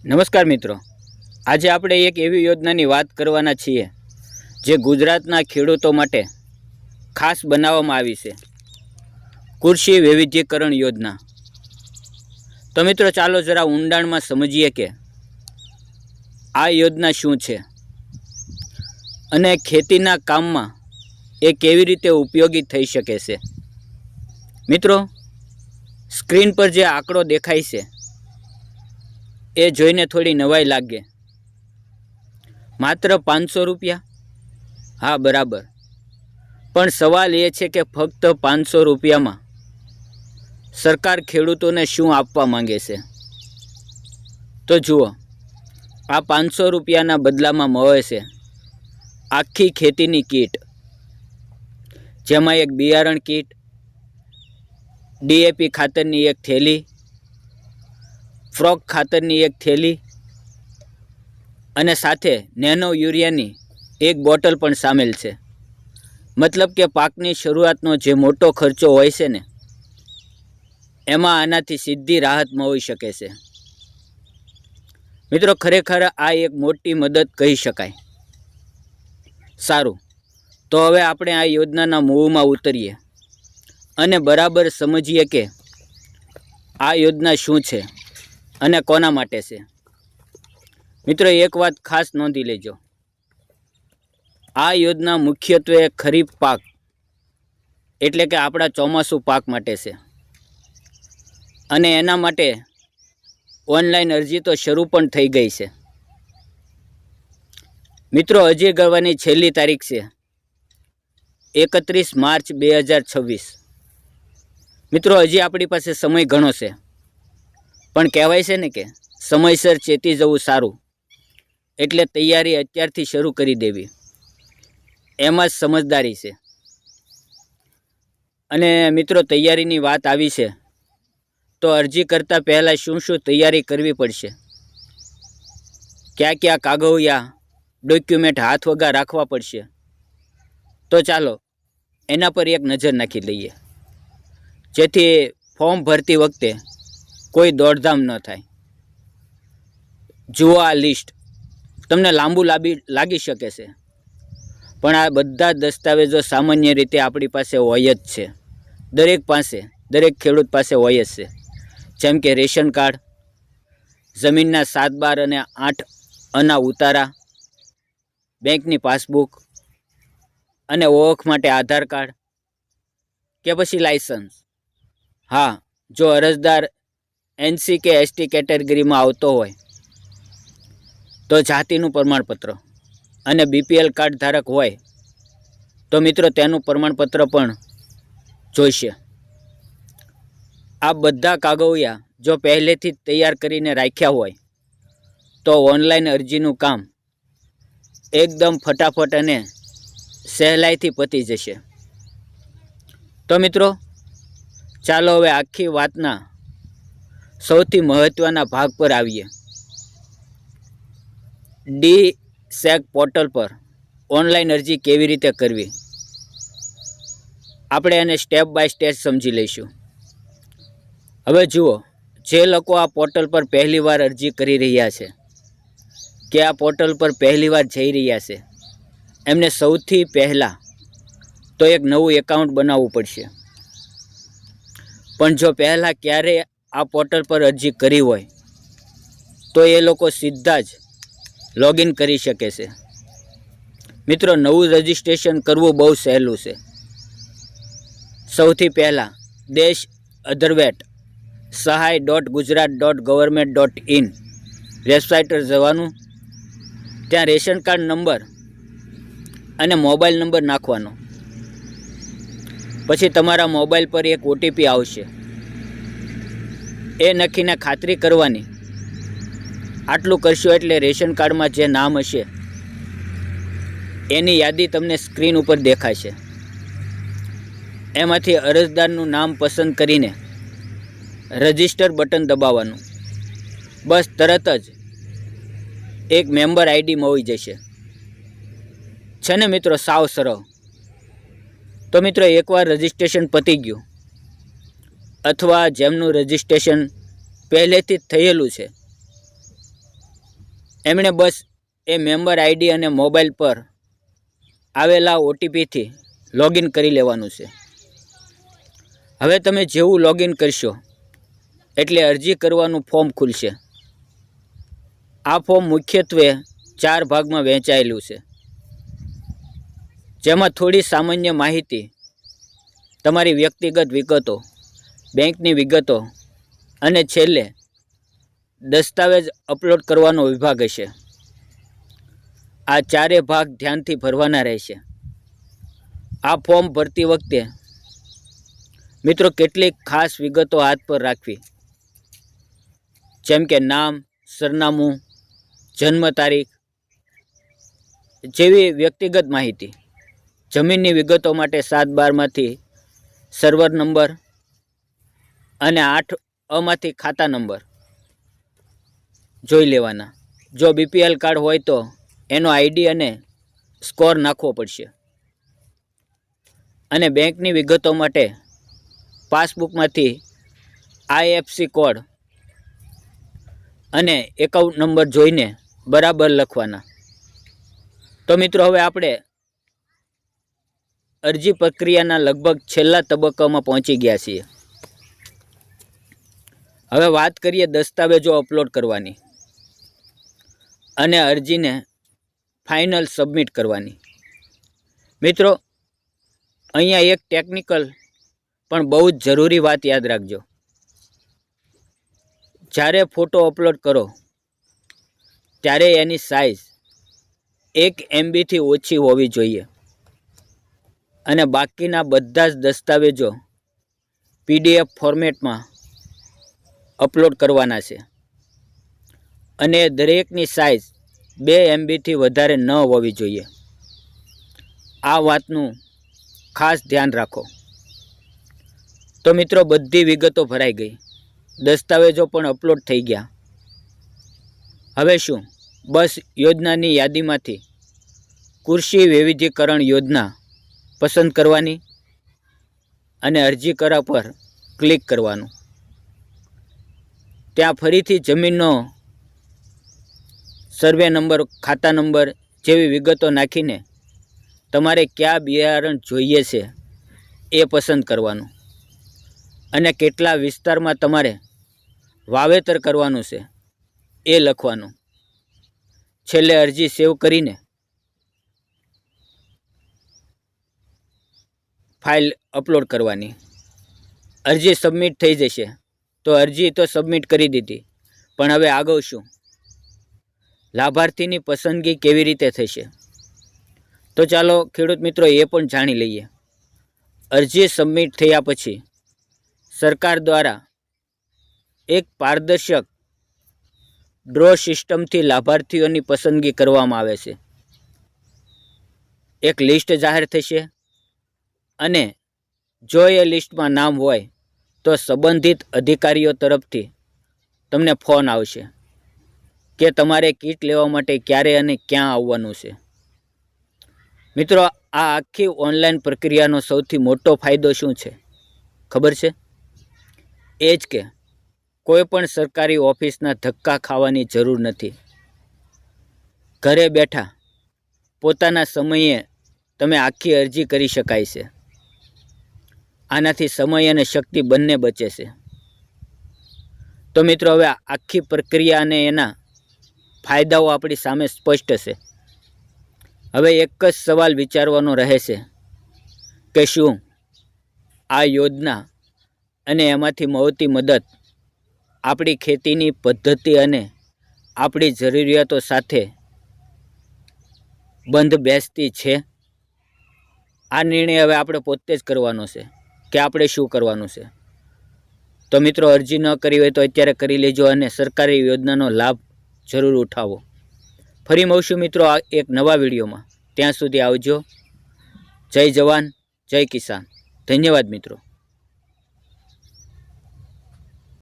નમસ્કાર મિત્રો, આજે આપણે એક એવી યોજનાની વાત કરવાના છીએ જે ગુજરાતના ખેડૂતો માટે ખાસ બનાવવામાં આવી છે, કૃષિ વૈવિધ્યકરણ યોજના। તો મિત્રો ચાલો જરા ઊંડાણમાં સમજીએ કે આ યોજના શું છે અને ખેતીના કામમાં એ કેવી રીતે ઉપયોગી થઈ શકે છે। મિત્રો, સ્ક્રીન પર જે આંકડો દેખાય છે એ જોઈને થોડી નવાઈ લાગે। માત્ર 500 રૂપિયા? હા, બરાબર, પણ સવાલ એ છે કે ફક્ત 500 રૂપિયામાં સરકાર ખેડૂતોને શું આપવા માંગે છે? તો જુઓ, આ 500 રૂપિયાના બદલામાં મળે છે આખી ખેતીની કીટ, જેમાં એક બિયારણ કીટ, DAP ખાતરની એક થેલી, ફ્રોક ખાતરની એક થેલી અને સાથે નેનો યુરિયાની એક બોટલ પણ સામેલ છે। મતલબ કે પાકની શરૂઆતનો જે મોટો ખર્ચો હોય છે ને, એમાં આનાથી સીધી રાહત મળી શકે છે। મિત્રો, ખરેખર આ એક મોટી મદદ કહી શકાય। સારું, તો હવે આપણે આ યોજનાના મૂળમાં ઉતરીએ અને બરાબર સમજીએ કે આ યોજના શું છે અને કોના માટે છે। મિત્રો, એક વાત ખાસ નોંધી લેજો, આ યોજના મુખ્યત્વે ખરીફ પાક એટલે કે આપણા ચોમાસુ પાક માટે છે અને એના માટે ઓનલાઈન અરજી તો શરૂ પણ થઈ ગઈ છે। મિત્રો, અરજી કરવાની છેલ્લી તારીખ છે 31 માર્ચ 2026। મિત્રો, હજી આપણી પાસે સમય ઘણો છે, પણ કહેવાય છે ને કે સમયસર ચેતી જવું સારું, એટલે તૈયારી અત્યારથી શરૂ કરી દેવી એમાં જ સમજદારી છે। અને મિત્રો, તૈયારીની વાત આવી છે તો અરજી કરતાં પહેલાં શું શું તૈયારી કરવી પડશે, કયા કયા કાગળિયા ડોક્યુમેન્ટ હાથ વગા રાખવા પડશે, તો ચાલો એના પર એક નજર નાખી લઈએ, જેથી ફોર્મ ભરતી વખતે કોઈ દોડધામ ન થાય। જુઓ, આ લિસ્ટ તમને લાંબુ લાગી શકે છે, પણ આ બધા દસ્તાવેજો સામાન્ય રીતે આપણી પાસે હોય જ છે, દરેક ખેડૂત પાસે હોય જ છે। જેમ કે રેશન કાર્ડ, જમીનના 7, 12 અને 8 આના ઉતારા, બેંકની પાસબુક અને ઓળખ માટે આધાર કાર્ડ કે પછી લાયસન્સ। હા, જો અરજદાર NC કે ST કેટેગરીમાં આવતો હોય તો જાતિનું પ્રમાણપત્ર, અને BPL કાર્ડ ધારક હોય તો મિત્રો તેનું પ્રમાણપત્ર પણ જોઈશે। આ બધા કાગળિયા જો પહેલેથી જ તૈયાર કરીને રાખ્યા હોય તો ઓનલાઈન અરજીનું કામ એકદમ ફટાફટ અને સહેલાઈથી પતી જશે। તો મિત્રો, ચાલો હવે આખી વાતના સૌથી મહત્ત્વના ભાગ પર આવીએ। DSEC પોર્ટલ પર ઓનલાઈન અરજી કેવી રીતે કરવી, આપણે એને સ્ટેપ બાય સ્ટેપ સમજી લઈશું। હવે જુઓ, જે લોકો આ પોર્ટલ પર પહેલીવાર અરજી કરી રહ્યા છે કે આ પોર્ટલ પર પહેલીવાર જઈ રહ્યા છે, એમને સૌથી પહેલાં તો એક નવું એકાઉન્ટ બનાવવું પડશે। પણ જો પહેલાં ક્યારેય આ પોર્ટલ પર અરજી કરી હોય તો એ લોકો સીધા જ લોગિન કરી શકે છે। મિત્રો, નવું રજિસ્ટ્રેશન કરવું બહુ સહેલું છે। સૌથી પહેલાં દેશ અધરવેટ સહાય.gujarat.government.in વેબસાઇટ પર જવાનું, ત્યાં રેશન કાર્ડ નંબર અને મોબાઈલ નંબર નાખવાનો, પછી તમારા મોબાઈલ પર એક OTP આવશે, એ નાખીને ખાતરી કરવાની। આટલું કરશો એટલે રેશન કાર્ડમાં જે નામ હશે એની યાદી તમને સ્ક્રીન ઉપર દેખાશે। એમાંથી અરજદારનું નામ પસંદ કરીને રજિસ્ટર બટન દબાવવાનું, બસ તરત જ એક મેમ્બર ID મળી જશે। છે ને મિત્રો, સાવ સરળ। તો મિત્રો, એકવાર રજિસ્ટ્રેશન પતી ગયું અથવા જેમનું રજિસ્ટ્રેશન પહેલેથી જ થયેલું છે એમણે બસ એ મેમ્બર આઈડી અને મોબાઈલ પર આવેલા ઓટીપીથી લોગિન કરી લેવાનું છે. હવે તમે જેવું લોગિન કરશો એટલે અરજી કરવાનું ફોર્મ ખુલશે. આ ફોર્મ મુખ્યત્વે 4 ભાગમાં વહેંચાયેલું છે, જેમાં થોડી સામાન્ય માહિતી, તમારી વ્યક્તિગત વિગતો, બેંકની વિગતો અને છેલ્લે દસ્તાવેજ અપલોડ કરવાનો વિભાગ હશે. આ 4 ભાગ ધ્યાનથી ભરવાના રહેશે. આ ફોર્મ ભરતી વખતે મિત્રો કેટલીક ખાસ વિગતો હાથ પર રાખવી, જેમ કે નામ, સરનામું, જન્મ તારીખ જેવી વ્યક્તિગત માહિતી. જમીનની વિગતો માટે 7-12માંથી સર્વર નંબર અને 8 ખાતા નંબર જોઈ લેવાના. જો બીપીએલ કાર્ડ હોય તો એનો આઈડી અને સ્કોર નાખવો પડશે. અને બેંકની વિગતો માટે પાસબુકમાંથી આઈએફસી કોડ અને એકાઉન્ટ નંબર જોઈને બરાબર લખવાના. તો મિત્રો હવે આપણે અરજી પ્રક્રિયાના લગભગ છેલ્લા તબક્કામાં પહોંચી ગયા છીએ. હવે વાત કરીએ દસ્તાવેજો અપલોડ કરવાની અને અરજીને ફાઇનલ સબમિટ કરવાની. મિત્રો અહીંયા એક ટેકનિકલ પણ બહુ જ જરૂરી વાત યાદ રાખજો. જ્યારે ફોટો અપલોડ કરો ત્યારે એની સાઇઝ 1 MBથી ઓછી હોવી જોઈએ અને બાકીના બધા જ દસ્તાવેજો PDF ફોર્મેટમાં અપલોડ કરવાના છે અને દરેકની સાઇઝ 2 MBથી વધારે ન હોવી જોઈએ. આ વાતનું ખાસ ધ્યાન રાખો. તો મિત્રો બધી વિગતો ભરાઈ ગઈ, દસ્તાવેજો પણ અપલોડ થઈ ગયા. હવે શું? બસ યોજનાની યાદીમાંથી કૃષિ વૈવિધ્યકરણ યોજના પસંદ કરવાની અને અરજી કરવા પર ક્લિક કરવાનું. ત્યાં ફરીથી જમીનનો સર્વે નંબર, ખાતા નંબર જેવી વિગતો નાખીને તમારે કયા બિયારણ જોઈએ છે એ પસંદ કરવાનું અને કેટલા વિસ્તારમાં તમારે વાવેતર કરવાનું છે એ લખવાનું. છેલ્લે અરજી સેવ કરીને ફાઇલ અપલોડ કરવાની. અરજી સબમિટ થઈ જશે. તો અરજી તો સબમિટ કરી દીધી, પણ હવે આગળ શું? લાભાર્થીની પસંદગી કેવી રીતે થશે? તો ચાલો ખેડૂત મિત્રો એ પણ જાણી લઈએ. અરજી સબમિટ થયા પછી સરકાર દ્વારા એક પારદર્શક ડ્રો સિસ્ટમથી લાભાર્થીઓની પસંદગી કરવામાં આવે છે. એક લિસ્ટ જાહેર થશે અને જો એ લિસ્ટમાં નામ હોય તો સંબંધિત અધિકારીઓ તરફથી તમને ફોન આવશે કે તમારે કીટ લેવા માટે ક્યારે અને ક્યાં આવવાનું છે. મિત્રો આ આખી ઓનલાઈન પ્રક્રિયાનો સૌથી મોટો ફાયદો શું છે ખબર છે? એ જ કે કોઈ પણ સરકારી ઓફિસના ધક્કા ખાવાની જરૂર નથી. ઘરે બેઠા પોતાના સમયે તમે આખી અરજી કરી શકાય છે. આનાથી સમય અને શક્તિ બંને બચે છે. તો મિત્રો હવે આખી પ્રક્રિયા અને એના ફાયદાઓ આપણી સામે સ્પષ્ટ છે. હવે એક જ સવાલ વિચારવાનો રહે છે કે શું આ યોજના અને એમાંથી મળતી મદદ આપણી ખેતીની પદ્ધતિ અને આપણી જરૂરિયાતો સાથે બંધ બેસતી છે? આ નિર્ણય હવે આપણે પોતે જ કરવાનો છે કે આપણે શું કરવાનું છે. તો મિત્રો અરજી ન કરી હોય તો અત્યારે કરી લેજો અને સરકારી યોજનાનો લાભ જરૂર ઉઠાવો. ફરી મળશું મિત્રો આ એક નવા વિડીયોમાં. ત્યાં સુધી આવજો. જય જવાન, જય કિસાન. ધન્યવાદ મિત્રો.